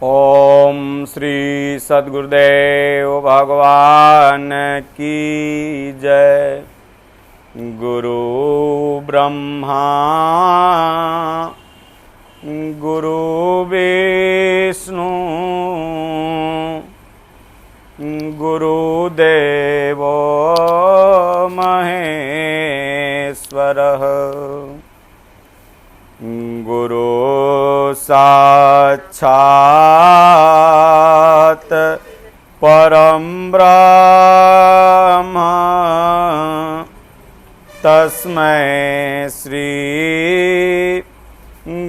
ओम श्री सद्गुरुदेव भगवान की जय। गुरु ब्रह्मा गुरु विष्णु गुरुदेवो महेश्वरः। गुरु साक्षात् परं ब्रह्म तस्मै श्री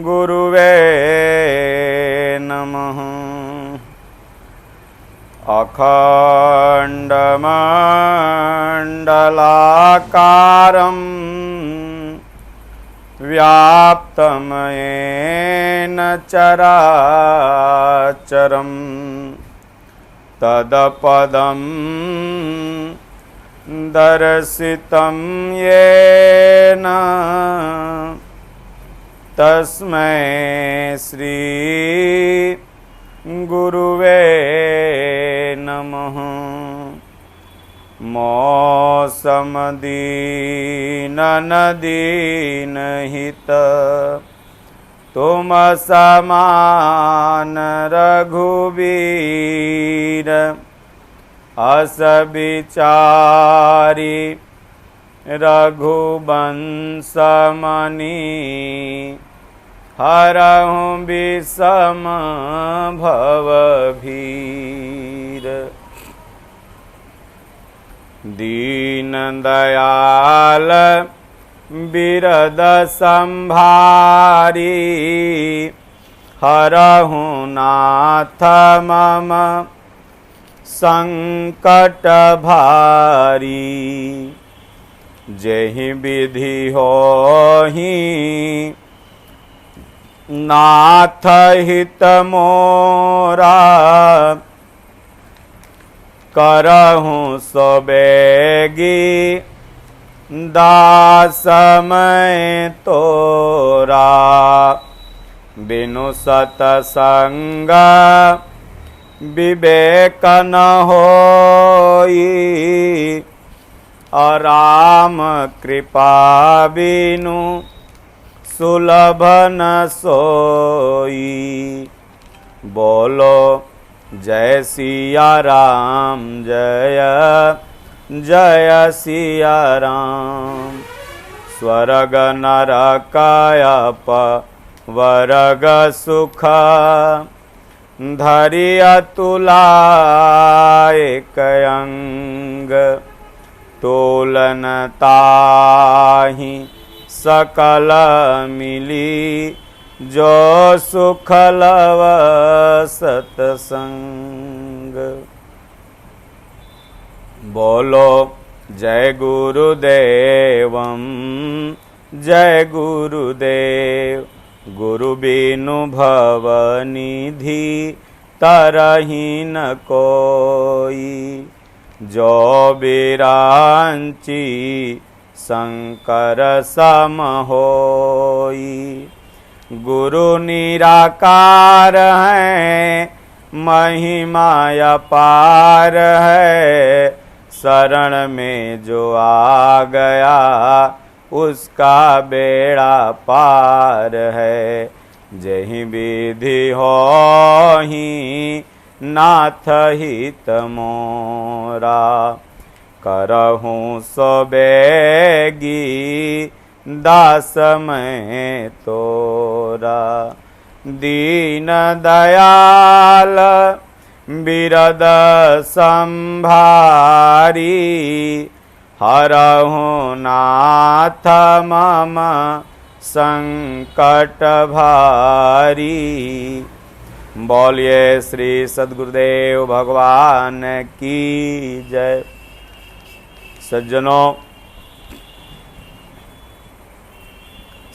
गुरुवे नमः। अखण्डमण्डलाकारं व्याप्तं येन चराचरं तदपदं दर्शितं येन तस्मै श्री गुरुवे नमः। मौसमदीननदीनहित तुम समान रघुवीर अस बिचारी रघुवंशमणि हरहु विषम भवभीर। दीन दयाल बिरद संभारी हरहु नाथ मम संकट भारी। जेहि विधि होहि नाथ हित मोरा करहु सो बेगी दास मैं तोरा। बिनु सतसंग विवेक न होई अराम कृपा बिनु सुलभ न सोई। बोलो जय सिया राम जय जय सिया राम। स्वर्ग नरकायप वर्ग सुख धरि अतुलाय कयंग। तोलन ताहि सकल मिली जो सुख लव सतसंग। बोलो जय गुरुदेवम जय गुरुदेव। गुरु बिनु भव निधि तरहि न कोई। जो बिरांची शंकर सम होई। गुरु निराकार है महिमा अपार है। शरण में जो आ गया उसका बेड़ा पार है। जहि विधि होहि नाथ हित मोरा करहु सो बेगी दास मैं तोरा। दीन दयाल बिरद संभारी हरहु नाथ मम संकट भारी। बोलिए श्री सद्गुरुदेव भगवान की जय। सज्जनों,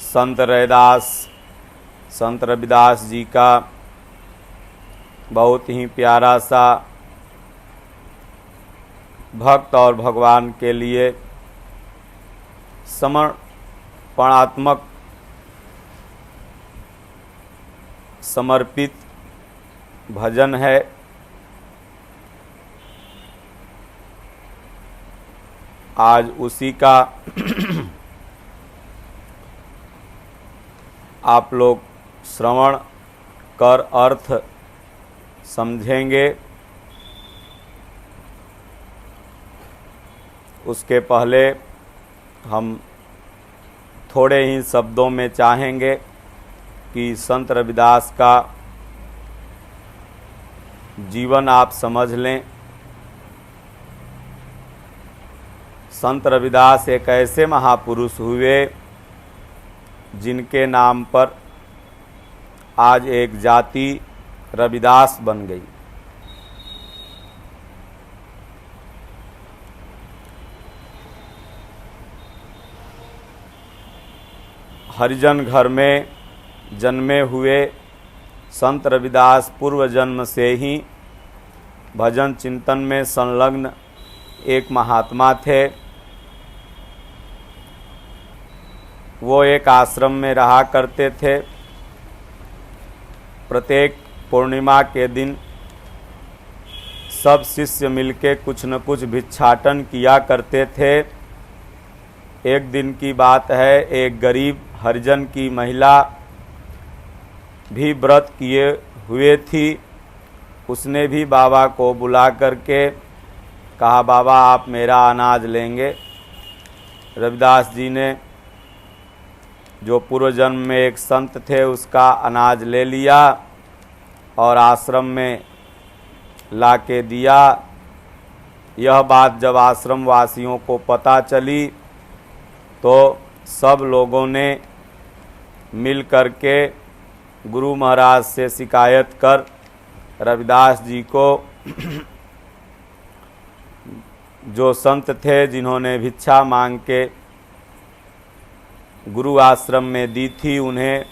संत रैदास संत रविदास जी का बहुत ही प्यारा सा भक्त और भगवान के लिए समर्पणात्मक समर्पित भजन है। आज उसी का आप लोग श्रवण कर अर्थ समझेंगे। उसके पहले हम थोड़े ही शब्दों में चाहेंगे कि संत रविदास का जीवन आप समझ लें। संत रविदास एक ऐसे महापुरुष हुए जिनके नाम पर आज एक जाति रविदास बन गई। हरिजन घर में जन्मे हुए संत रविदास पूर्व जन्म से ही भजन चिंतन में संलग्न एक महात्मा थे। वो एक आश्रम में रहा करते थे। प्रत्येक पूर्णिमा के दिन सब शिष्य मिलके कुछ न कुछ भिक्षाटन किया करते थे। एक दिन की बात है, एक गरीब हरिजन की महिला भी व्रत किए हुए थी। उसने भी बाबा को बुला करके कहा, बाबा आप मेरा अनाज लेंगे। रविदास जी ने, जो पूर्व जन्म में एक संत थे, उसका अनाज ले लिया और आश्रम में ला के दिया। यह बात जब आश्रम वासियों को पता चली तो सब लोगों ने मिल करके गुरु महाराज से शिकायत कर रविदास जी को, जो संत थे जिन्होंने भिक्षा मांग के गुरु आश्रम में दी थी, उन्हें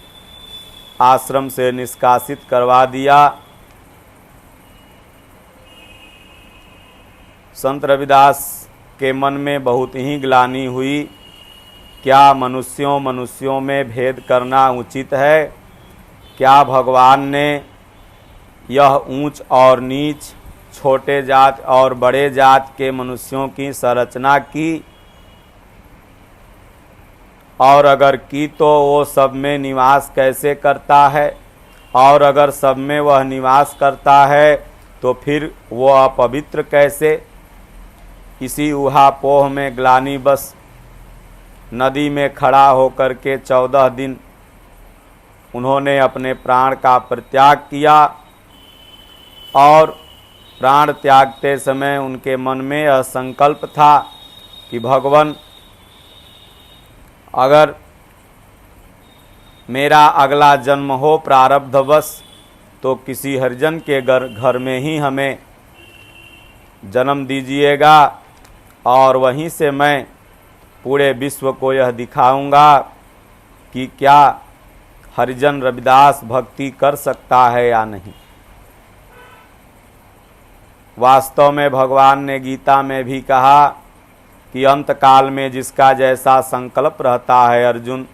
आश्रम से निष्कासित करवा दिया। संत रविदास के मन में बहुत ही ग्लानि हुई। क्या मनुष्यों में भेद करना उचित है? क्या भगवान ने यह ऊंच और नीच, छोटे जात और बड़े जात के मनुष्यों की संरचना की? और अगर की तो वो सब में निवास कैसे करता है? और अगर सब में वह निवास करता है तो फिर वो अपवित्र कैसे? इसी ऊहापोह में ग्लानि बस नदी में खड़ा होकर के 14 दिन उन्होंने अपने प्राण का परित्याग किया। और प्राण त्यागते समय उनके मन में यह संकल्प था कि भगवान, अगर मेरा अगला जन्म हो प्रारब्धवश तो किसी हरिजन के घर में ही हमें जन्म दीजिएगा और वहीं से मैं पूरे विश्व को यह दिखाऊंगा कि क्या हरिजन रविदास भक्ति कर सकता है या नहीं। वास्तव में भगवान ने गीता में भी कहा कि अंत काल में जिसका जैसा संकल्प रहता है अर्जुन,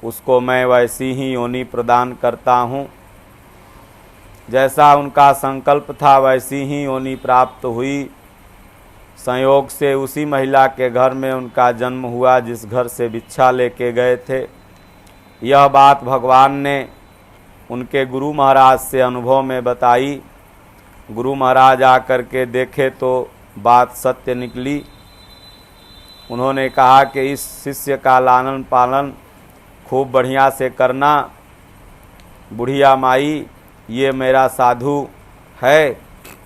उसको मैं वैसी ही योनि प्रदान करता हूँ। जैसा उनका संकल्प था वैसी ही योनि प्राप्त हुई। संयोग से उसी महिला के घर में उनका जन्म हुआ जिस घर से भिक्षा लेके गए थे। यह बात भगवान ने उनके गुरु महाराज से अनुभव में बताई। गुरु महाराज आकर के देखे तो बात सत्य निकली। उन्होंने कहा कि इस शिष्य का लालन पालन खूब बढ़िया से करना। बुढ़िया माई, ये मेरा साधु है,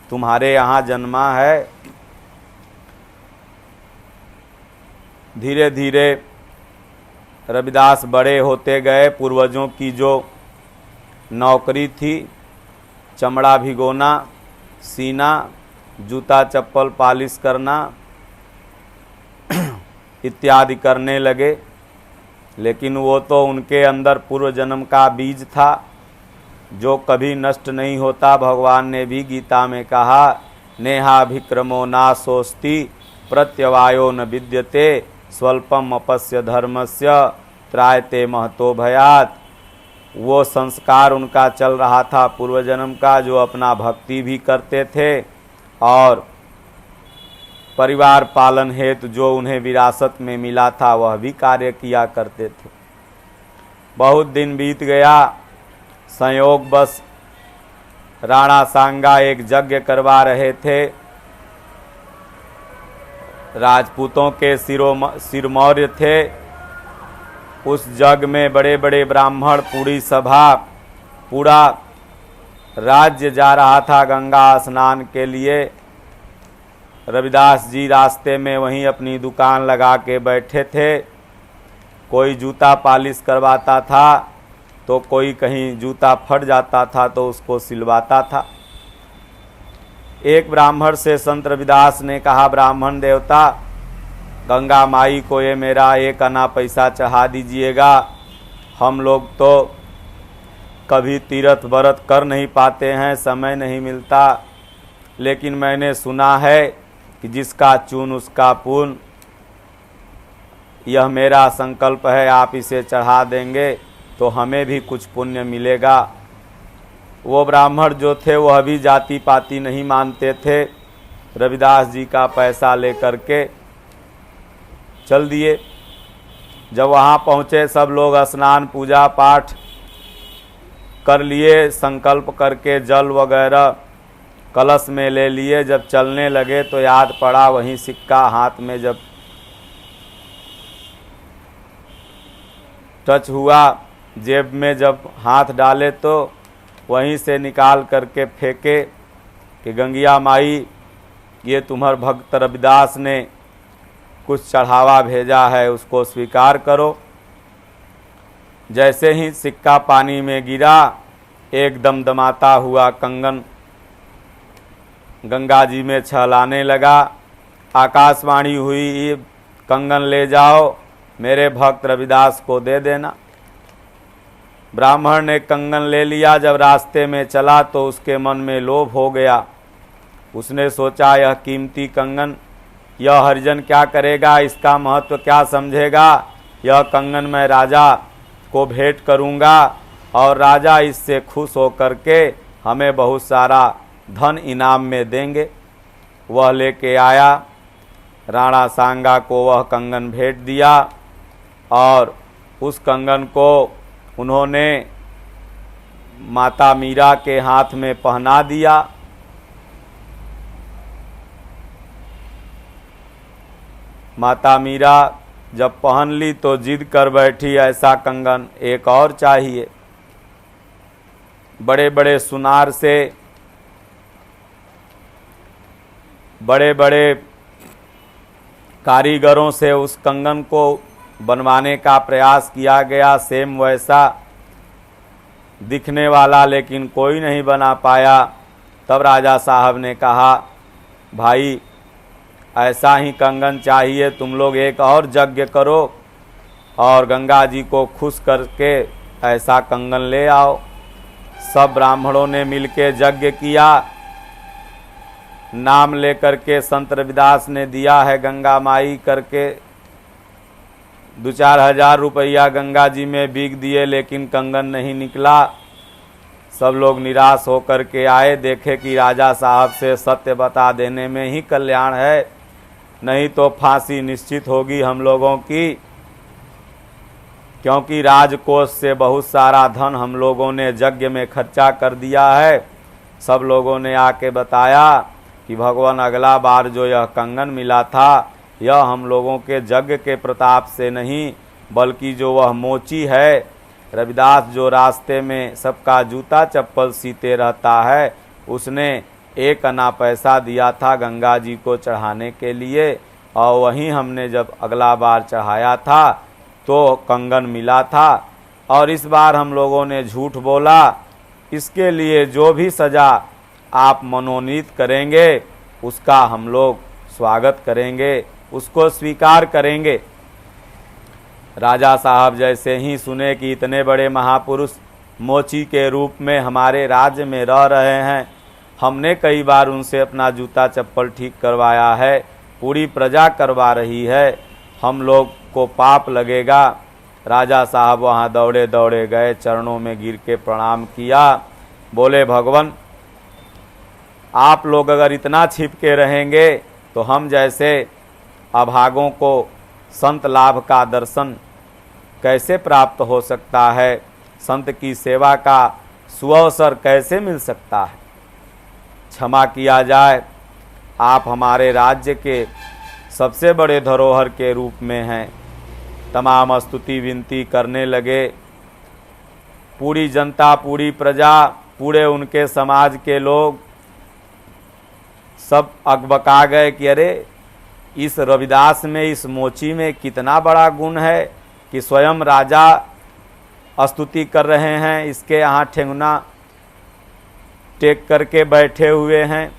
तुम्हारे यहाँ जन्मा है। धीरे धीरे रविदास बड़े होते गए। पूर्वजों की जो नौकरी थी, चमड़ा भिगोना, सीना, जूता चप्पल पालिश करना इत्यादि करने लगे। लेकिन वो तो उनके अंदर पूर्व जन्म का बीज था जो कभी नष्ट नहीं होता। भगवान ने भी गीता में कहा, नेहाभिक्रमो नाशोस्ति प्रत्यवायो न विद्यते स्वल्पम अपस्य धर्मस्य त्रायते महतो भयात्। वो संस्कार उनका चल रहा था पूर्व जन्म का, जो अपना भक्ति भी करते थे और परिवार पालन हेतु जो उन्हें विरासत में मिला था वह भी कार्य किया करते थे। बहुत दिन बीत गया, संयोग बस राणा सांगा एक यज्ञ करवा रहे थे। राजपूतों के सिरमौर्य थे। उस यज्ञ में बड़े बड़े ब्राह्मण, पूरी सभा, पूरा राज्य जा रहा था गंगा स्नान के लिए। रविदास जी रास्ते में वहीं अपनी दुकान लगा के बैठे थे। कोई जूता पालिश करवाता था तो कोई कहीं जूता फट जाता था तो उसको सिलवाता था। एक ब्राह्मण से संत रविदास ने कहा, ब्राह्मण देवता, गंगा माई को ये मेरा 1 आना पैसा चढ़ा दीजिएगा। हम लोग तो कभी तीर्थ व्रत कर नहीं पाते हैं, समय नहीं मिलता, लेकिन मैंने सुना है कि जिसका चून उसका पुण्य, यह मेरा संकल्प है, आप इसे चढ़ा देंगे तो हमें भी कुछ पुण्य मिलेगा। वो ब्राह्मण जो थे वह भी जाति पाति नहीं मानते थे। रविदास जी का पैसा लेकर के चल दिए। जब वहाँ पहुँचे सब लोग स्नान पूजा पाठ कर लिए, संकल्प करके जल वगैरह कलश में ले लिए। जब चलने लगे तो याद पड़ा वहीं सिक्का हाथ में जब टच हुआ, जेब में जब हाथ डाले तो वहीं से निकाल करके फेंके कि गंगिया माई, ये तुम्हारे भक्त रविदास ने कुछ चढ़ावा भेजा है, उसको स्वीकार करो। जैसे ही सिक्का पानी में गिरा, एक दमदमाता हुआ कंगन गंगा जी में छलाने लगा। आकाशवाणी हुई, कंगन ले जाओ, मेरे भक्त रविदास को दे देना। ब्राह्मण ने कंगन ले लिया। जब रास्ते में चला तो उसके मन में लोभ हो गया। उसने सोचा, यह कीमती कंगन यह हरिजन क्या करेगा, इसका महत्व क्या समझेगा। यह कंगन मैं राजा को भेंट करूंगा और राजा इससे खुश होकर के हमें बहुत सारा धन इनाम में देंगे। वह लेके आया, राणा सांगा को वह कंगन भेंट दिया और उस कंगन को उन्होंने माता मीरा के हाथ में पहना दिया। माता मीरा जब पहन ली तो जिद कर बैठी, ऐसा कंगन एक और चाहिए। बड़े बड़े सुनार से, बड़े बड़े कारीगरों से उस कंगन को बनवाने का प्रयास किया गया, सेम वैसा दिखने वाला, लेकिन कोई नहीं बना पाया। तब राजा साहब ने कहा, भाई ऐसा ही कंगन चाहिए, तुम लोग एक और यज्ञ करो और गंगा जी को खुश करके ऐसा कंगन ले आओ। सब ब्राह्मणों ने मिलके यज्ञ किया। नाम लेकर के संत रविदास ने दिया है गंगा माई करके। 2-4 हज़ार रुपया गंगा जी में बिक दिए, लेकिन कंगन नहीं निकला। सब लोग निराश होकर के आए, देखे कि राजा साहब से सत्य बता देने में ही कल्याण है, नहीं तो फांसी निश्चित होगी हम लोगों की, क्योंकि राजकोष से बहुत सारा धन हम लोगों ने यज्ञ में खर्चा कर दिया है। सब लोगों ने आके बताया कि भगवान, अगला बार जो यह कंगन मिला था, यह हम लोगों के यज्ञ के प्रताप से नहीं, बल्कि जो वह मोची है, रविदास जो रास्ते में सबका जूता चप्पल सीते रहता है, उसने 1 आना पैसा दिया था गंगा जी को चढ़ाने के लिए, और वहीं हमने जब अगला बार चढ़ाया था तो कंगन मिला था। और इस बार हम लोगों ने झूठ बोला। इसके लिए जो भी सज़ा आप मनोनीत करेंगे उसका हम लोग स्वागत करेंगे, उसको स्वीकार करेंगे। राजा साहब जैसे ही सुने कि इतने बड़े महापुरुष मोची के रूप में हमारे राज्य में रह रहे हैं, हमने कई बार उनसे अपना जूता चप्पल ठीक करवाया है, पूरी प्रजा करवा रही है, हम लोग को पाप लगेगा, राजा साहब वहाँ दौड़े दौड़े गए, चरणों में गिर के प्रणाम किया। बोले भगवान, आप लोग अगर इतना छिप के रहेंगे तो हम जैसे अभागों को संत लाभ का दर्शन कैसे प्राप्त हो सकता है, संत की सेवा का सुअवसर कैसे मिल सकता है। क्षमा किया जाए, आप हमारे राज्य के सबसे बड़े धरोहर के रूप में हैं। तमाम स्तुति विनती करने लगे। पूरी जनता, पूरी प्रजा, पूरे उनके समाज के लोग सब अकबका गए कि अरे इस रविदास में, इस मोची में कितना बड़ा गुण है कि स्वयं राजा स्तुति कर रहे हैं, इसके यहाँ ठेंगुना टेक करके बैठे हुए हैं।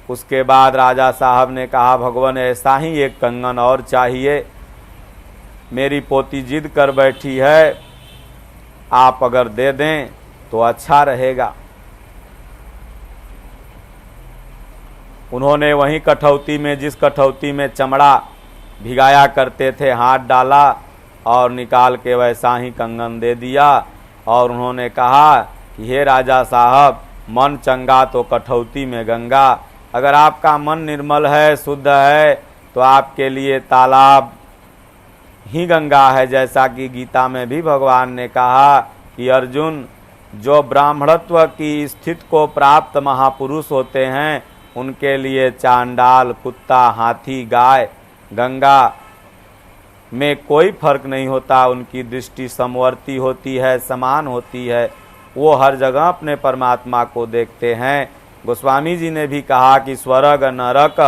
उसके बाद राजा साहब ने कहा, भगवान ऐसा ही एक कंगन और चाहिए, मेरी पोती जिद कर बैठी है, आप अगर दे दें तो अच्छा रहेगा। उन्होंने वहीं कठौती में, जिस कठौती में चमड़ा भिगाया करते थे, हाथ डाला और निकाल के वैसा ही कंगन दे दिया। और उन्होंने कहा कि हे राजा साहब, मन चंगा तो कठौती में गंगा। अगर आपका मन निर्मल है, शुद्ध है, तो आपके लिए तालाब ही गंगा है। जैसा कि गीता में भी भगवान ने कहा कि अर्जुन, जो ब्राह्मणत्व की स्थिति को प्राप्त महापुरुष होते हैं, उनके लिए चांडाल, कुत्ता, हाथी, गाय, गंगा में कोई फर्क नहीं होता। उनकी दृष्टि समवर्ती होती है, समान होती है। वो हर जगह अपने परमात्मा को देखते हैं। गोस्वामी जी ने भी कहा कि स्वर्ग नरक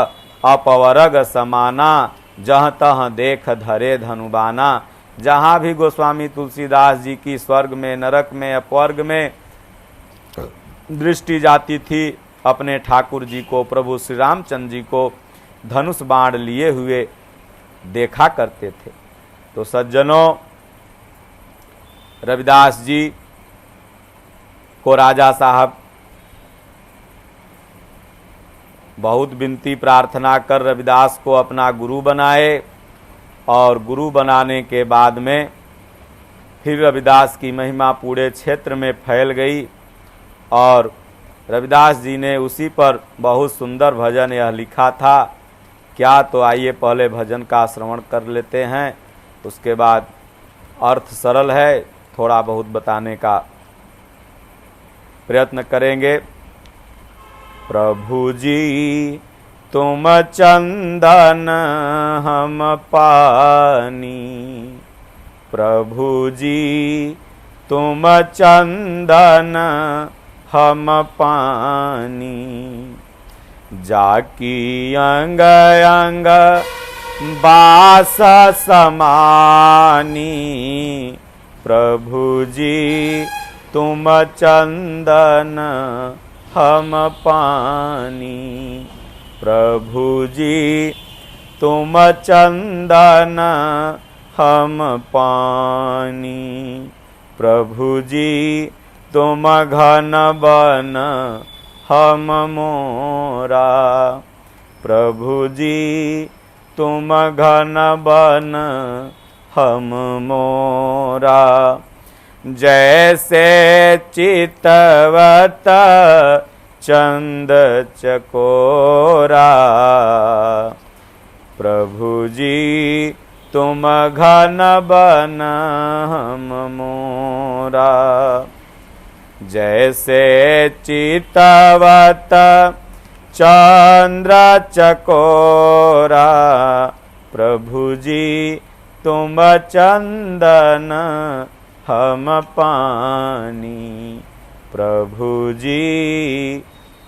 अपवर्ग समाना, जहाँ तहाँ देख धरे धनुबाना। जहाँ भी गोस्वामी तुलसीदास जी की स्वर्ग में, नरक में, अपवर्ग में दृष्टि जाती थी, अपने ठाकुर जी को, प्रभु श्री रामचंद्र जी को धनुष बाण लिए हुए देखा करते थे। तो सज्जनों, रविदास जी को राजा साहब बहुत विनती प्रार्थना कर रविदास को अपना गुरु बनाए। और गुरु बनाने के बाद में फिर रविदास की महिमा पूरे क्षेत्र में फैल गई। और रविदास जी ने उसी पर बहुत सुंदर भजन यह लिखा था। क्या, तो आइए पहले भजन का श्रवण कर लेते हैं, उसके बाद अर्थ सरल है, थोड़ा बहुत बताने का प्रयत्न करेंगे। प्रभु जी तुम चंदन हम पानी, प्रभु जी तुम चंदन हम पानी, जाकी अंग अंग बास समानी, प्रभु जी तुम चंदन हम पानी, प्रभु जी तुम चंदन हम पानी, प्रभु जी तुम घन बन हम मोरा, प्रभु जी तुम घन बन हम मोरा, जैसे चितवत चंद चकोरा, प्रभु जी तुम घन बन हम मोरा, जैसे चितवत चंद्र चकोरा, प्रभु जी तुम चंदन हम पानी, प्रभु जी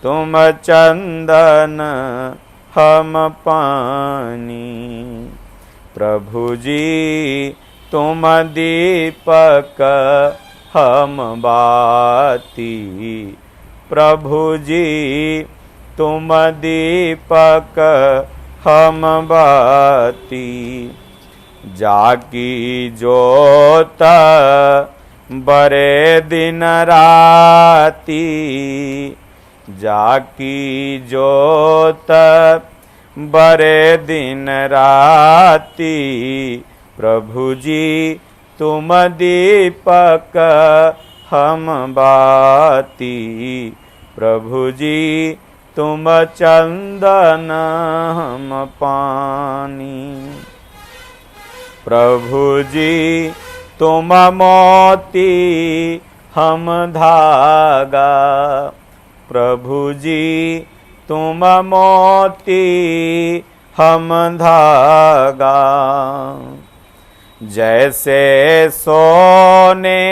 तुम चंदन हम पानी, प्रभु जी तुम दीपक हम बाती, प्रभु जी तुम दीपक हम बाती, जाकी जोत बरे दिन राती, जाकी जोत बरे दिन राती, प्रभु जी तुम दीपक हम बाती, प्रभु जी तुम चंदन हम पानी, प्रभु जी तुम मोती हम धागा, प्रभु जी तुम मोती हम धागा, जैसे सोने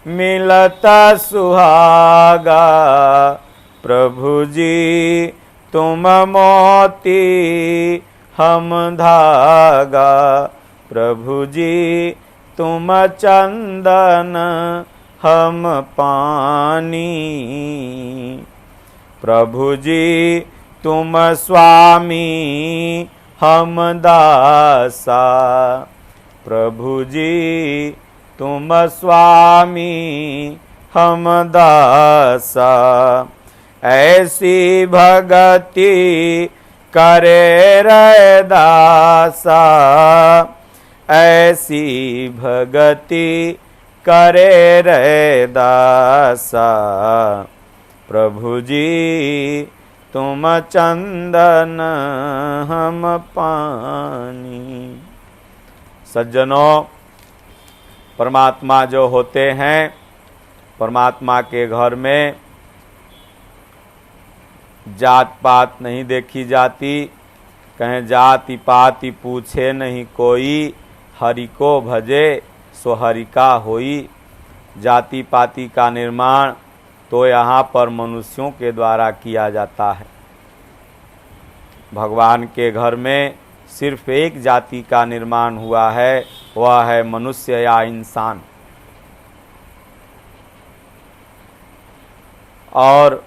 मिलता सुहागा, प्रभु जी तुम मोती हम धागा, प्रभु जी तुम चंदन हम पानी, प्रभु जी तुम स्वामी हम दासा, प्रभु जी तुम स्वामी हम दासा, ऐसी भगति करे रे दासा, ऐसी भगति करे रे दासा, प्रभु जी तुम चंदन हम पानी। सज्जनों, परमात्मा जो होते हैं, परमात्मा के घर में जात पात नहीं देखी जाती, कहें जाति पाति पूछे नहीं कोई, हरि को भजे सो हरि का होई। जाति पाति का निर्माण तो यहाँ पर मनुष्यों के द्वारा किया जाता है। भगवान के घर में सिर्फ एक जाति का निर्माण हुआ है, वह है मनुष्य या इंसान। और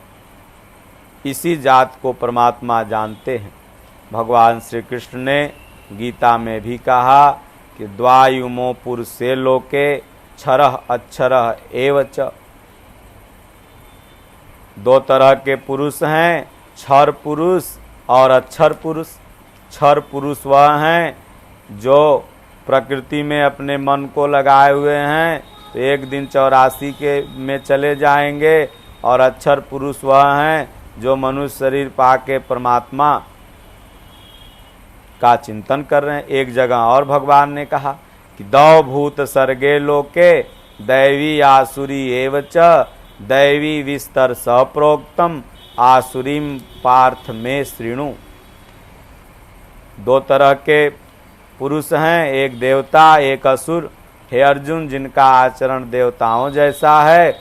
इसी जात को परमात्मा जानते हैं। भगवान श्री कृष्ण ने गीता में भी कहा कि द्वायुमो पुरुषे लोके क्षरः अक्षरः एव च। दो तरह के पुरुष हैं, क्षर पुरुष और अक्षर पुरुष। क्षर पुरुष वह हैं जो प्रकृति में अपने मन को लगाए हुए हैं, तो एक दिन 84 के में चले जाएंगे। और अक्षर पुरुष वह हैं जो मनुष्य शरीर पाके परमात्मा का चिंतन कर रहे हैं। एक जगह और भगवान ने कहा कि दौ भूत सर्गे लोके दैवी आसुरी एव च, दैवी विस्तर सप्रोक्तम आसुरीम पार्थ में श्रीणु। दो तरह के पुरुष हैं, एक देवता एक असुर। हे अर्जुन, जिनका आचरण देवताओं जैसा है,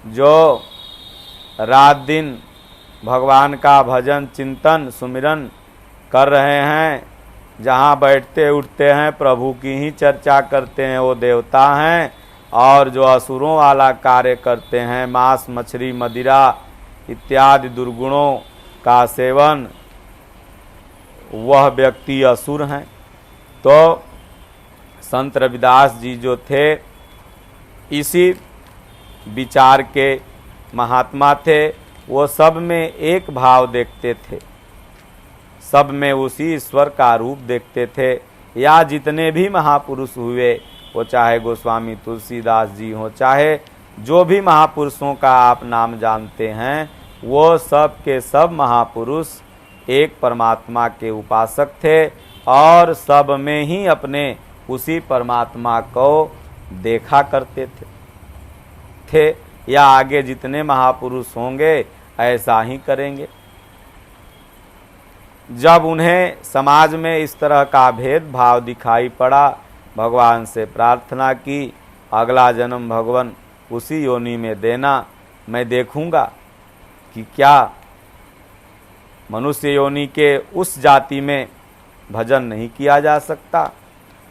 जो रात दिन भगवान का भजन चिंतन सुमिरन कर रहे हैं, जहाँ बैठते उठते हैं प्रभु की ही चर्चा करते हैं, वो देवता हैं। और जो असुरों वाला कार्य करते हैं, मांस मछली मदिरा इत्यादि दुर्गुणों का सेवन, वह व्यक्ति असुर हैं। तो संत रविदास जी जो थे, इसी विचार के महात्मा थे। वो सब में एक भाव देखते थे, सब में उसी ईश्वर का रूप देखते थे। या जितने भी महापुरुष हुए, वो चाहे गोस्वामी तुलसीदास जी हो, चाहे जो भी महापुरुषों का आप नाम जानते हैं, वो सब के सब महापुरुष एक परमात्मा के उपासक थे और सब में ही अपने उसी परमात्मा को देखा करते थे। या आगे जितने महापुरुष होंगे ऐसा ही करेंगे। जब उन्हें समाज में इस तरह का भेदभाव दिखाई पड़ा, भगवान से प्रार्थना की, अगला जन्म भगवान उसी योनि में देना, मैं देखूंगा कि क्या मनुष्य योनि के उस जाति में भजन नहीं किया जा सकता।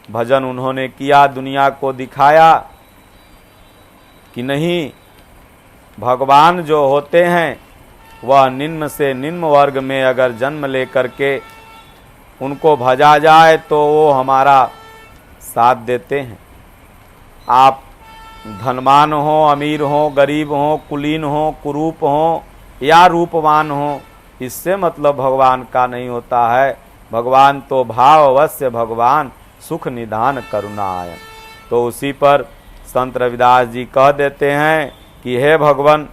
भजन उन्होंने किया, दुनिया को दिखाया कि नहीं, भगवान जो होते हैं वह निम्न से निम्न वर्ग में अगर जन्म लेकर के उनको भजा जाए तो वो हमारा साथ देते हैं। आप धनवान हो, अमीर हो, गरीब हो, कुलीन हो, कुरूप हो या रूपवान हो, इससे मतलब भगवान का नहीं होता है। भगवान तो भाव अवश्य भगवान, सुख निधान करुणायन। तो उसी पर संत रविदास जी कह देते हैं कि हे भगवान,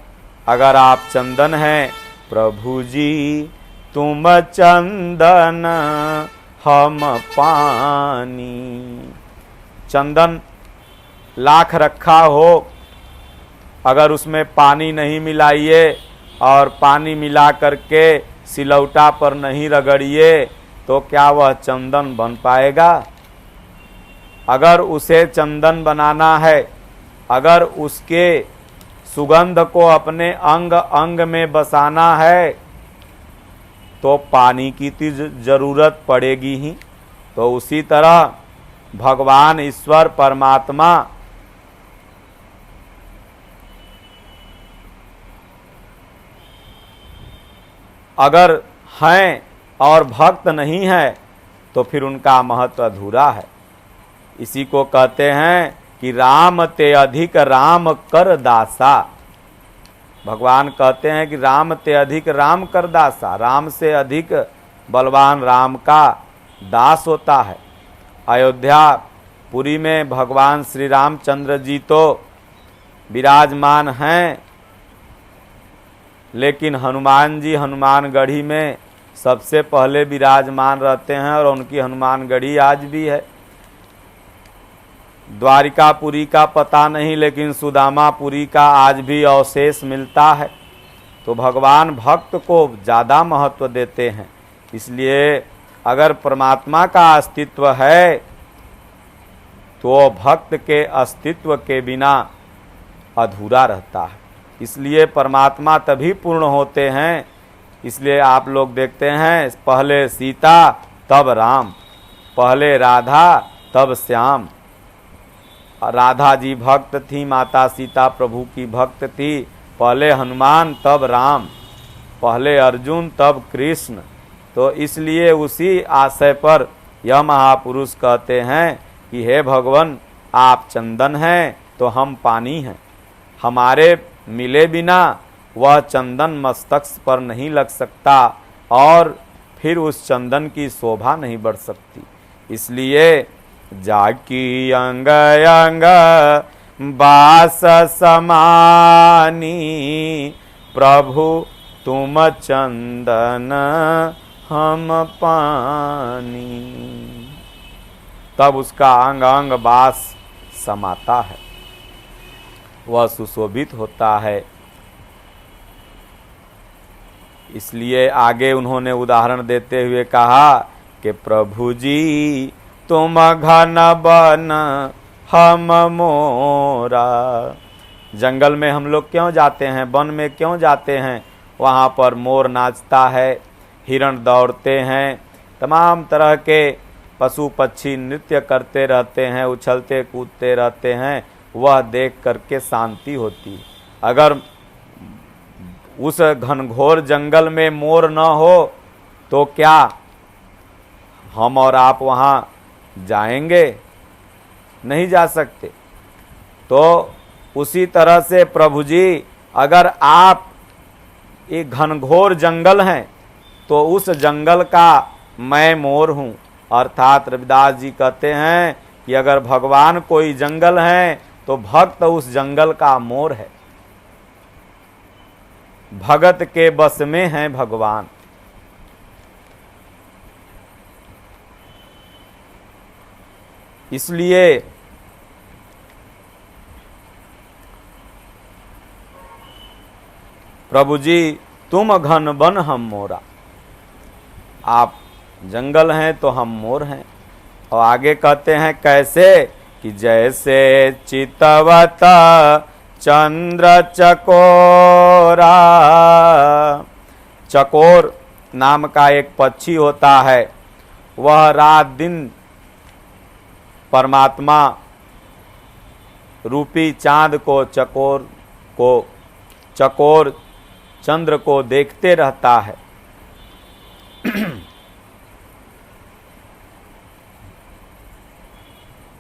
अगर आप चंदन हैं, प्रभु जी तुम चंदन हम पानी। चंदन लाख रखा हो, अगर उसमें पानी नहीं मिलाइए और पानी मिला करके सिलौटा पर नहीं रगड़िए तो क्या वह चंदन बन पाएगा? अगर उसे चंदन बनाना है, अगर उसके सुगंध को अपने अंग अंग में बसाना है तो पानी की तो जरूरत पड़ेगी ही। तो उसी तरह भगवान ईश्वर परमात्मा अगर हैं और भक्त नहीं है तो फिर उनका महत्व अधूरा है। इसी को कहते हैं कि राम ते अधिक राम कर दासा। भगवान कहते हैं कि राम ते अधिक राम कर दासा। राम से अधिक बलवान राम का दास होता है। अयोध्या पुरी में भगवान श्री रामचंद्र जी तो विराजमान हैं, लेकिन हनुमान जी हनुमानगढ़ी में सबसे पहले विराजमान रहते हैं और उनकी हनुमानगढ़ी आज भी है। द्वारिकापुरी का पता नहीं, लेकिन सुदामापुरी का आज भी अवशेष मिलता है। तो भगवान भक्त को ज़्यादा महत्व देते हैं। इसलिए अगर परमात्मा का अस्तित्व है तो भक्त के अस्तित्व के बिना अधूरा रहता है। इसलिए परमात्मा तभी पूर्ण होते हैं। इसलिए आप लोग देखते हैं, पहले सीता तब राम, पहले राधा तब श्याम। राधा जी भक्त थी, माता सीता प्रभु की भक्त थी। पहले हनुमान तब राम, पहले अर्जुन तब कृष्ण। तो इसलिए उसी आशय पर यह महापुरुष कहते हैं कि हे भगवान, आप चंदन हैं तो हम पानी हैं। हमारे मिले बिना वह चंदन मस्तक पर नहीं लग सकता और फिर उस चंदन की शोभा नहीं बढ़ सकती। इसलिए जाकी अंग अंग बास समानी, प्रभु तुम चंदन हम पानी। तब उसका अंग अंग बास समाता है, वह सुशोभित होता है। इसलिए आगे उन्होंने उदाहरण देते हुए कहा कि प्रभु जी तुम घन बन हम मोरा। जंगल में हम लोग क्यों जाते हैं, वन में क्यों जाते हैं? वहाँ पर मोर नाचता है, हिरण दौड़ते हैं, तमाम तरह के पशु पक्षी नृत्य करते रहते हैं, उछलते कूदते रहते हैं। वह देख करके शांति होती है। अगर उस घनघोर जंगल में मोर न हो तो क्या हम और आप वहाँ जाएंगे? नहीं जा सकते। तो उसी तरह से प्रभु जी, अगर आप एक घनघोर जंगल हैं तो उस जंगल का मैं मोर हूँ। अर्थात रविदास जी कहते हैं कि अगर भगवान कोई जंगल है तो भक्त उस जंगल का मोर है। भगत के बस में है भगवान। इसलिए प्रभु जी तुम घन बन हम मोरा। आप जंगल हैं तो हम मोर हैं। और आगे कहते हैं कैसे कि जैसे चितवत चंद्र चकोरा। चकोर नाम का एक पक्षी होता है, वह रात दिन परमात्मा रूपी चांद को चकोर चंद्र को देखते रहता है।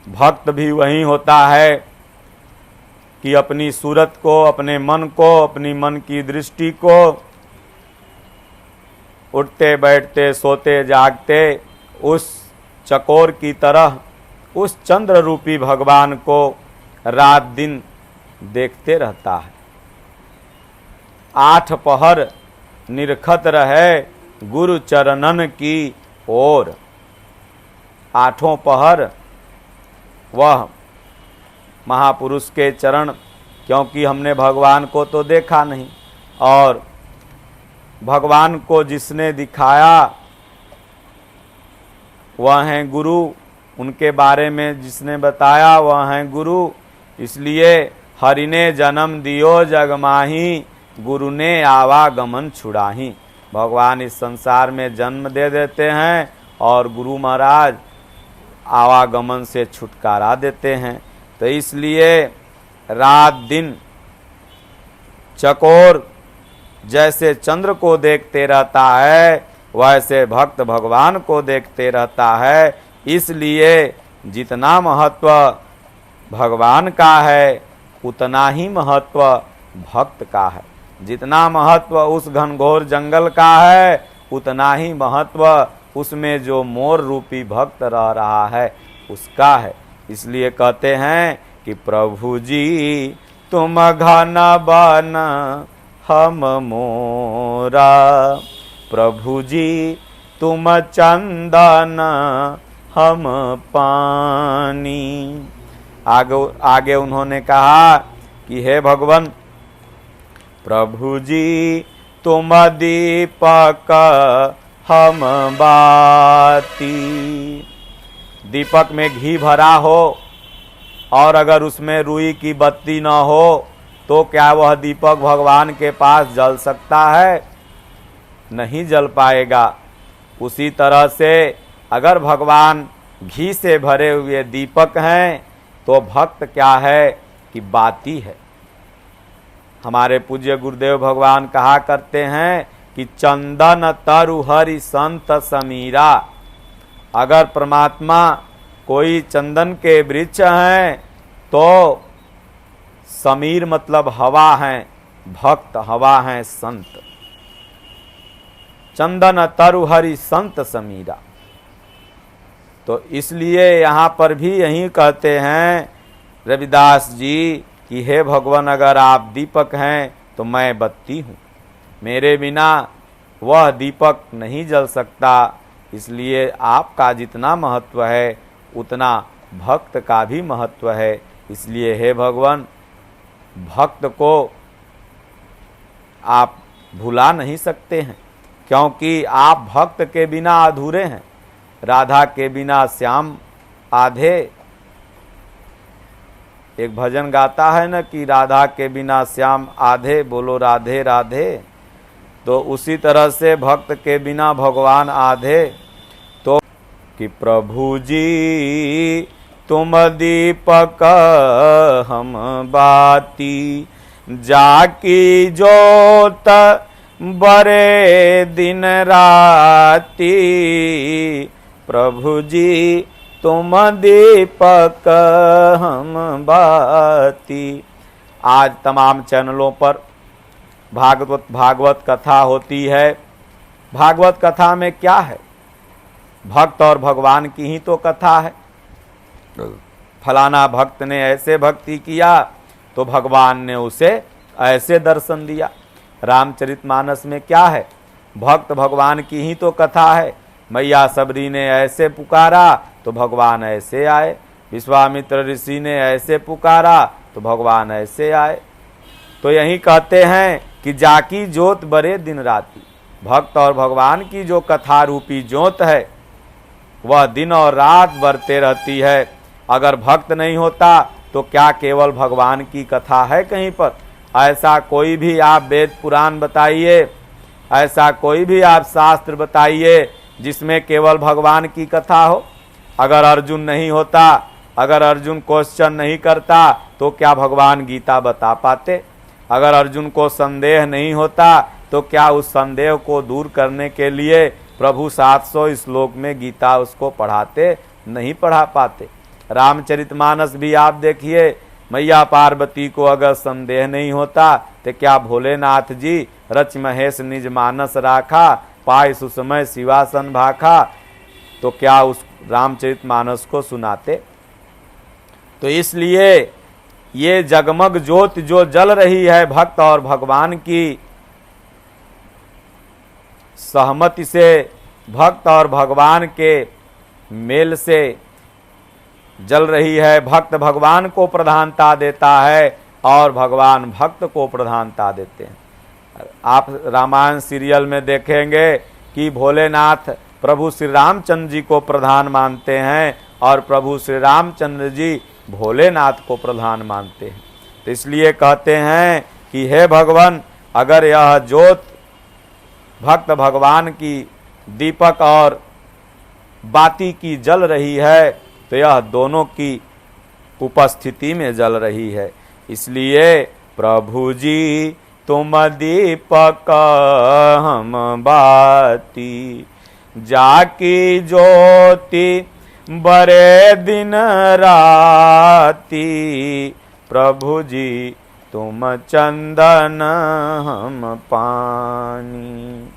भक्त भी वही होता है कि अपनी सूरत को, अपने मन को, अपनी मन की दृष्टि को उठते बैठते सोते जागते उस चकोर की तरह उस चंद्र रूपी भगवान को रात दिन देखते रहता है। 8 पहर निरखत रहे गुरु चरणन की ओर। 8 पहर वह महापुरुष के चरण, क्योंकि हमने भगवान को तो देखा नहीं, और भगवान को जिसने दिखाया वह हैं गुरु, उनके बारे में जिसने बताया वह हैं गुरु। इसलिए हरि ने जन्म दियो जग माही, गुरु ने आवागमन छुड़ाही। भगवान इस संसार में जन्म दे देते हैं और गुरु महाराज आवागमन से छुटकारा देते हैं। तो इसलिए रात दिन चकोर जैसे चंद्र को देखते रहता है, वैसे भक्त भगवान को देखते रहता है। इसलिए जितना महत्व भगवान का है उतना ही महत्व भक्त का है। जितना महत्व उस घनघोर जंगल का है उतना ही महत्व उसमें जो मोर रूपी भक्त रह रहा है उसका है। इसलिए कहते हैं कि प्रभु जी तुम घन बन हम मोरा, प्रभु जी तुम चंदन हम पानी। आगे उन्होंने कहा कि हे भगवान, प्रभु जी तुम दीपक हम बाती। दीपक में घी भरा हो और अगर उसमें रुई की बत्ती न हो तो क्या वह दीपक भगवान के पास जल सकता है? नहीं जल पाएगा। उसी तरह से अगर भगवान घी से भरे हुए दीपक हैं तो भक्त क्या है कि बाती है। हमारे पूज्य गुरुदेव भगवान कहा करते हैं कि चंदन तरु हरि संत समीरा। अगर परमात्मा कोई चंदन के वृक्ष हैं तो समीर मतलब हवा हैं, भक्त हवा हैं, संत। चंदन तरु हरि संत समीरा। तो इसलिए यहाँ पर भी यही कहते हैं रविदास जी कि हे भगवान, अगर आप दीपक हैं तो मैं बत्ती हूँ, मेरे बिना वह दीपक नहीं जल सकता। इसलिए आपका जितना महत्व है उतना भक्त का भी महत्व है। इसलिए हे भगवान, भक्त को आप भुला नहीं सकते हैं, क्योंकि आप भक्त के बिना अधूरे हैं। राधा के बिना श्याम आधे। एक भजन गाता है ना कि राधा के बिना श्याम आधे, बोलो राधे राधे। तो उसी तरह से भक्त के बिना भगवान आधे। तो कि प्रभु जी तुम दीपक हम बाती, जाकी जोत बरे दिन राती, प्रभु जी तुम दीपक हम बाती। आज तमाम चैनलों पर भागवत कथा होती है। भागवत कथा में क्या है? भक्त और भगवान की ही तो कथा है। फलाना भक्त ने ऐसे भक्ति किया तो भगवान ने उसे ऐसे दर्शन दिया। रामचरितमानस में क्या है? भक्त भगवान की ही तो कथा है। मैया सबरी ने ऐसे पुकारा तो भगवान ऐसे आए, विश्वामित्र ऋषि ने ऐसे पुकारा तो भगवान ऐसे आए। तो यही कहते हैं कि जाकी ज्योत बरे दिन राती। भक्त और भगवान की जो कथा रूपी ज्योत है वह दिन और रात बरते रहती है। अगर भक्त नहीं होता तो क्या केवल भगवान की कथा है कहीं पर? ऐसा कोई भी आप वेद पुराण बताइए, ऐसा कोई भी आप शास्त्र बताइए जिसमें केवल भगवान की कथा हो। अगर अर्जुन नहीं होता, अगर अर्जुन क्वेश्चन नहीं करता तो क्या भगवान गीता बता पाते? अगर अर्जुन को संदेह नहीं होता तो क्या उस संदेह को दूर करने के लिए प्रभु 700 श्लोक में गीता उसको पढ़ाते? नहीं पढ़ा पाते। रामचरितमानस भी आप देखिए, मैया पार्वती को अगर संदेह नहीं होता तो क्या भोलेनाथ जी रच महेश निज मानस राखा, पाय सुसमय शिवासन भाखा, तो क्या उस रामचरितमानस को सुनाते? तो इसलिए ये जगमग ज्योत जो जल रही है भक्त और भगवान की सहमति से, भक्त और भगवान के मेल से जल रही है। भक्त भगवान को प्रधानता देता है और भगवान भक्त को प्रधानता देते हैं। आप रामायण सीरियल में देखेंगे कि भोलेनाथ प्रभु श्री रामचंद्र जी को प्रधान मानते हैं और प्रभु श्री रामचंद्र जी भोलेनाथ को प्रधान मानते हैं। तो इसलिए कहते हैं कि हे भगवान, अगर यह ज्योत भक्त भगवान की दीपक और बाती की जल रही है तो यह दोनों की उपस्थिति में जल रही है। इसलिए प्रभु जी तुम दीपक हम बाती, जाकी ज्योति बरे दिन राती, प्रभु जी तुम चंदन हम पानी।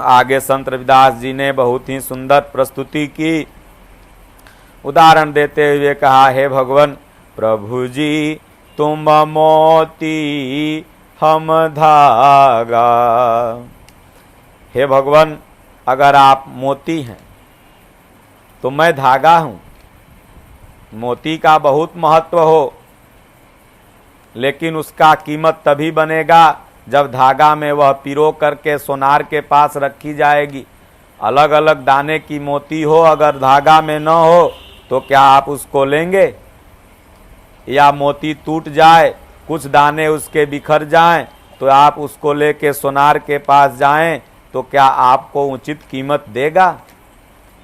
आगे संत रविदास जी ने बहुत ही सुंदर प्रस्तुति की। उदाहरण देते हुए कहा, हे भगवान, प्रभु जी तुम मोती हम धागा। हे भगवान, अगर आप मोती हैं तो मैं धागा हूं। मोती का बहुत महत्व हो, लेकिन उसका कीमत तभी बनेगा जब धागा में वह पिरो करके सोनार के पास रखी जाएगी। अलग अलग दाने की मोती हो, अगर धागा में न हो तो क्या आप उसको लेंगे? या मोती टूट जाए, कुछ दाने उसके बिखर जाएं, तो आप उसको लेके सोनार के पास जाएं तो क्या आपको उचित कीमत देगा?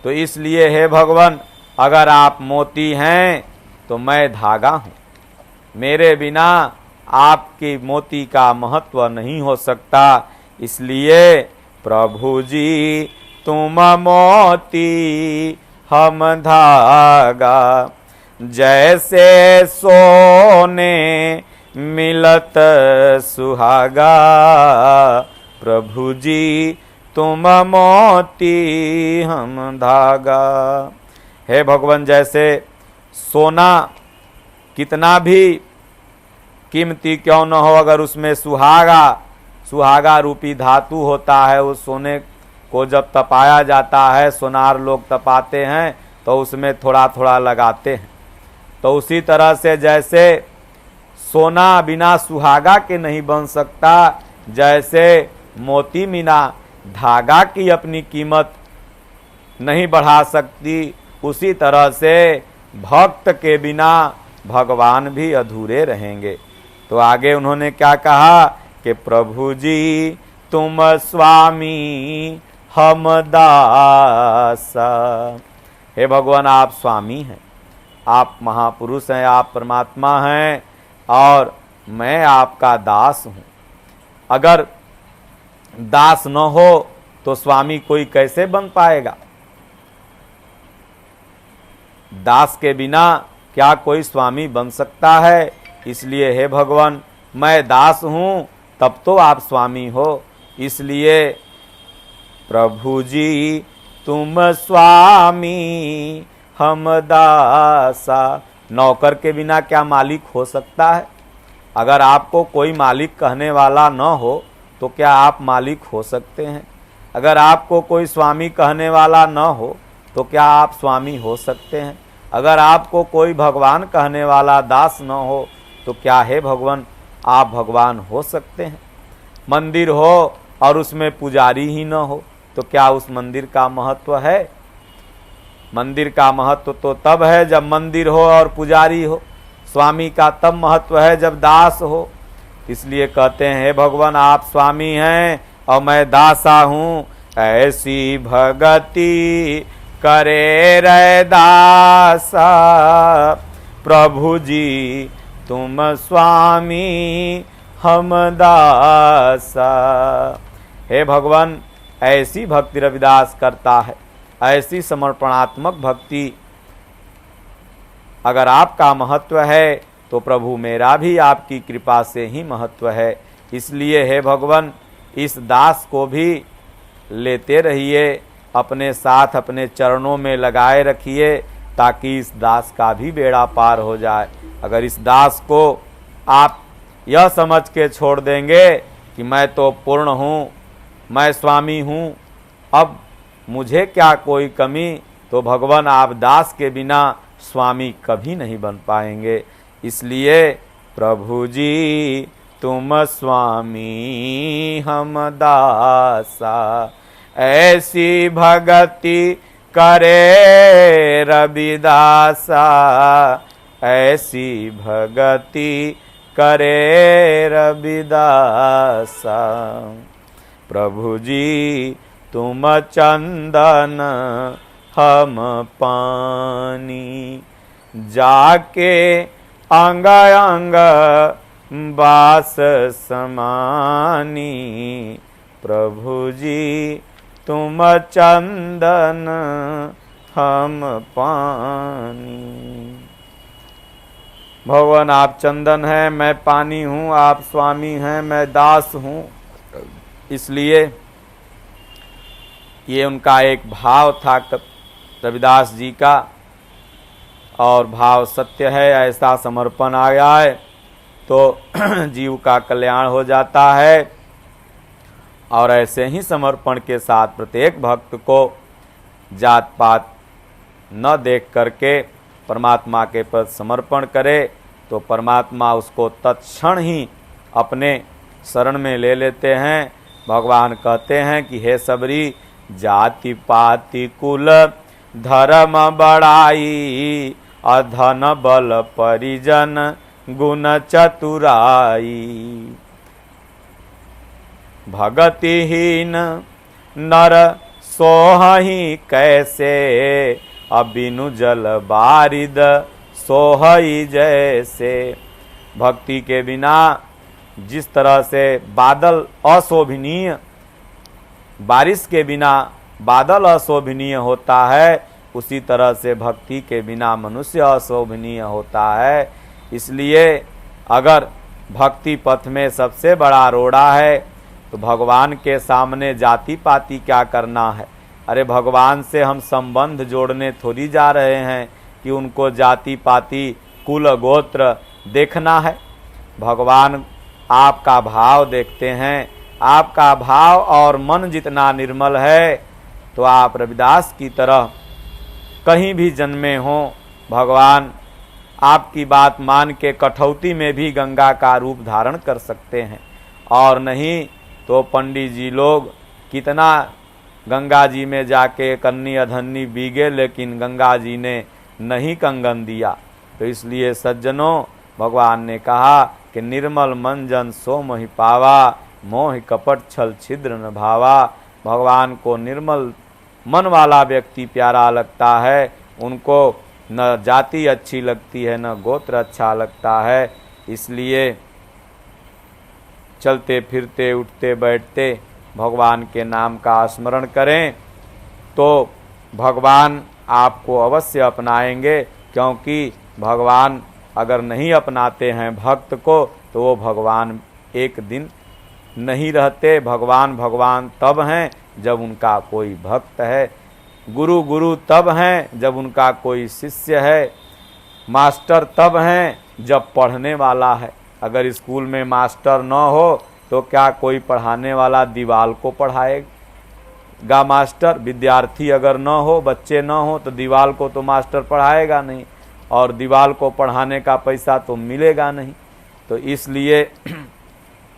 तो इसलिए हे भगवान, अगर आप मोती हैं तो मैं धागा हूँ। मेरे बिना आपकी मोती का महत्व नहीं हो सकता। इसलिए प्रभु जी तुम मोती हम धागा, जैसे सोने मिलत सुहागा, प्रभु जी तुम मोती हम धागा। हे भगवान, जैसे सोना कितना भी कीमती क्यों न हो, अगर उसमें सुहागा रूपी धातु होता है, उस सोने को जब तपाया जाता है, सोनार लोग तपाते हैं तो उसमें थोड़ा थोड़ा लगाते हैं। तो उसी तरह से जैसे सोना बिना सुहागा के नहीं बन सकता, जैसे मोती बिना धागा की अपनी कीमत नहीं बढ़ा सकती, उसी तरह से भक्त के बिना भगवान भी अधूरे रहेंगे। तो आगे उन्होंने क्या कहा कि प्रभु जी तुम स्वामी हम दासा। हे भगवान, आप स्वामी हैं, आप महापुरुष हैं, आप परमात्मा हैं और मैं आपका दास हूँ। अगर दास न हो तो स्वामी कोई कैसे बन पाएगा? दास के बिना क्या कोई स्वामी बन सकता है? इसलिए हे भगवान, मैं दास हूँ तब तो आप स्वामी हो। इसलिए प्रभु जी तुम स्वामी हम दासा। नौकर के बिना क्या मालिक हो सकता है? अगर आपको कोई मालिक कहने वाला न हो तो क्या आप मालिक हो सकते हैं? अगर आपको कोई स्वामी कहने वाला न हो तो क्या आप स्वामी हो सकते हैं? अगर आपको कोई भगवान कहने वाला दास न हो तो क्या है भगवान आप भगवान हो सकते हैं? मंदिर हो और उसमें पुजारी ही न हो तो क्या उस मंदिर का महत्व है? मंदिर का महत्व तो तब है जब मंदिर हो और पुजारी हो। स्वामी का तब महत्व है जब दास हो। इसलिए कहते हैं हे भगवान, आप स्वामी हैं और मैं दासा हूँ। ऐसी भगति करे रे दासा, प्रभु जी तुम स्वामी हम दासा। हे भगवान, ऐसी भक्ति रविदास करता है, ऐसी समर्पणात्मक भक्ति अगर आपका महत्व है तो प्रभु मेरा भी आपकी कृपा से ही महत्व है। इसलिए हे भगवान, इस दास को भी लेते रहिए, अपने साथ अपने चरणों में लगाए रखिए, ताकि इस दास का भी बेड़ा पार हो जाए। अगर इस दास को आप यह समझ के छोड़ देंगे कि मैं तो पूर्ण हूँ, मैं स्वामी हूँ, अब मुझे क्या कोई कमी, तो भगवान आप दास के बिना स्वामी कभी नहीं बन पाएंगे। इसलिए प्रभु जी तुम स्वामी हम दासा, ऐसी भगति करे रविदासा, ऐसी भगति करे रविदासा। प्रभु जी तुम चंदन हम पानी, जाके अंग अंग बास समानी। प्रभु जी तुम चंदन हम पानी। भगवान आप चंदन हैं, मैं पानी हूँ, आप स्वामी हैं, मैं दास हूँ। इसलिए ये उनका एक भाव था रविदास जी का, और भाव सत्य है। ऐसा समर्पण आ गया है तो जीव का कल्याण हो जाता है। और ऐसे ही समर्पण के साथ प्रत्येक भक्त को जात पात न देख करके परमात्मा के प्रति समर्पण करे तो परमात्मा उसको तत्क्षण ही अपने शरण में ले लेते हैं। भगवान कहते हैं कि हे सबरी, जाति पाति कुल धर्म बड़ाई, अधन बल परिजन गुण चतुराई। भगतिहीन नर सोहहि कैसे, अबिनु जल बारिद सोहई जैसे। भक्ति के बिना जिस तरह से बादल अशोभनीय, बारिश के बिना बादल अशोभनीय होता है, उसी तरह से भक्ति के बिना मनुष्य अशोभनीय होता है। इसलिए अगर भक्ति पथ में सबसे बड़ा रोड़ा है तो भगवान के सामने जाति पाति क्या करना है। अरे भगवान से हम संबंध जोड़ने थोड़ी जा रहे हैं कि उनको जाति पाति कुल गोत्र देखना है। भगवान आपका भाव देखते हैं। आपका भाव और मन जितना निर्मल है तो आप रविदास की तरह कहीं भी जन्मे हों, भगवान आपकी बात मान के कठौती में भी गंगा का रूप धारण कर सकते हैं। और नहीं तो पंडित जी लोग कितना गंगा जी में जाके कन्नी अधन्नी बीगे, लेकिन गंगा जी ने नहीं कंगन दिया। तो इसलिए सज्जनों, भगवान ने कहा कि निर्मल मन जन सो मोहि पावा, मोह कपट छल छिद्र न भावा। भगवान को निर्मल मन वाला व्यक्ति प्यारा लगता है। उनको न जाति अच्छी लगती है, न गोत्र अच्छा लगता है। इसलिए चलते फिरते उठते बैठते भगवान के नाम का स्मरण करें तो भगवान आपको अवश्य अपनाएंगे। क्योंकि भगवान अगर नहीं अपनाते हैं भक्त को तो वो भगवान एक दिन नहीं रहते। भगवान भगवान तब हैं जब उनका कोई भक्त है। गुरु गुरु तब हैं जब उनका कोई शिष्य है। मास्टर तब हैं जब पढ़ने वाला है। अगर स्कूल में मास्टर न हो तो क्या कोई पढ़ाने वाला दीवाल को पढ़ाएगा मास्टर? विद्यार्थी अगर न हो, बच्चे न हो तो दीवाल को तो मास्टर पढ़ाएगा नहीं, और दीवाल को पढ़ाने का पैसा तो मिलेगा नहीं। तो इसलिए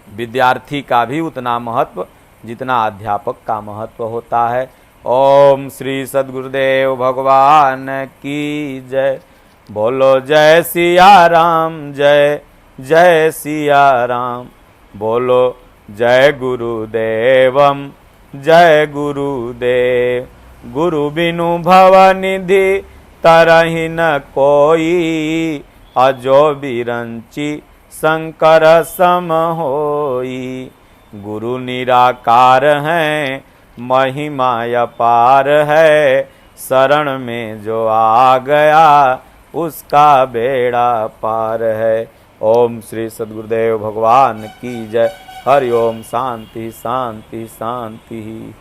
विद्यार्थी का भी उतना महत्व जितना अध्यापक का महत्व होता है। ओम श्री सद्गुरुदेव भगवान की जय। बोलो जय सिया राम, जय जय सिया राम। बोलो जय गुरुदेवम, जय गुरुदेव। गुरु बिनु भवनिधि तरहि न कोई, अजो बिरंची शंकर सम होई। गुरु निराकार हैं, महिमा अपार है। शरण में जो आ गया उसका बेड़ा पार है। ओम श्री सद्गुरुदेव भगवान की जय। हरि ओम। शांति शांति शांति।